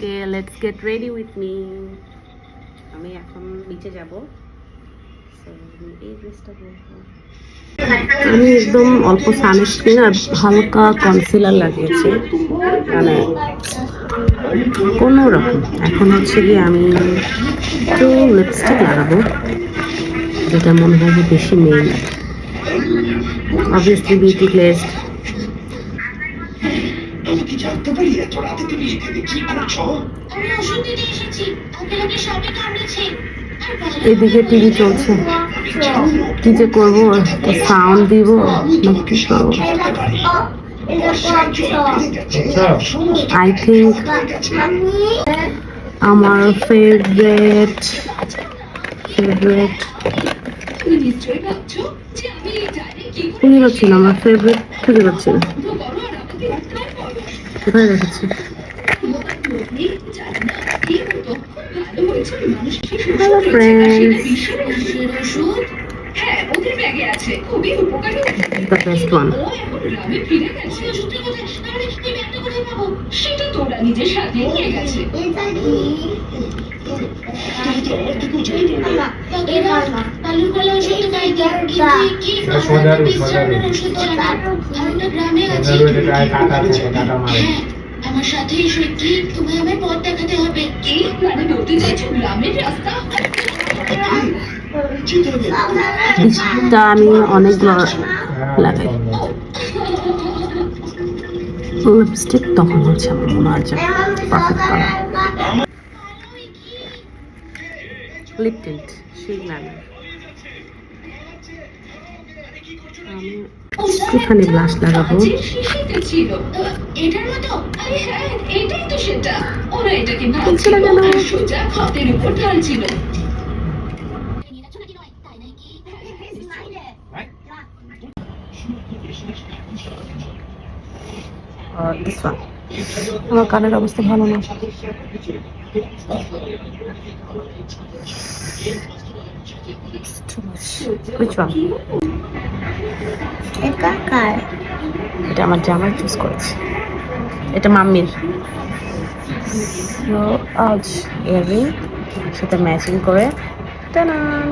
Okay, let's get ready with me. আমি এখন নিচে যাব। এই ড্রেসটা পরবো। আমি একদম অল্প সানস্ক্রিন আর হালকা কনসিলার লাগিয়েছি, মানে কোনো রকম। এখন হচ্ছে কি আমি একটু লিপস্টিক লাগাবো, যেটা মনে হয় যে বেশি মেইন, অবভিয়াসলি বিউটি প্লেস। আমি কি জানতে পারি এত রাতে তুমি এখানে কি করছো? আমি ওষুধ দিতে এসেছি, আঙ্কেল আমাকে সাপে কামড়েছে। এদিকে টিভি চলছে, কি যে করবো, সাউন্ড দিব না কি করবো। আই থিঙ্ক আমার ফেভারিট খুঁজে পাচ্ছি না, আমার ফেভারিট খুঁজে পাচ্ছি না, কোথায় রেখেছি। Hello friends, the best one. আমার সাথে এসে কি তুমি আমার পথ দেখাতে হবে? কি মানে বলতে চাইছো গ্রামের রাস্তা? বৃষ্টিটা আমি অনেকগুলো লাগাই লিপস্টিক, তখন হচ্ছে আমার মনে হয় যে পারফেক্ট কালার। লিপ টিন্ট সেই লাগাই আমি, একটুখানি ব্লাশ লাগাবো। এটার মতো? আরে হ্যাঁ, এটাই তো সেটা। ওরা এটাকে বলছিল কেন? সোজা হাতের উপর ঢালছিল। This one. আমার কানের অবস্থা ভালো না। Which one? এটা কার? এটা আমার জামাই চুজ করেছে, এটা মাম্মির। সো আজ ইয়ারিং সাথে ম্যাচিং করে টানান।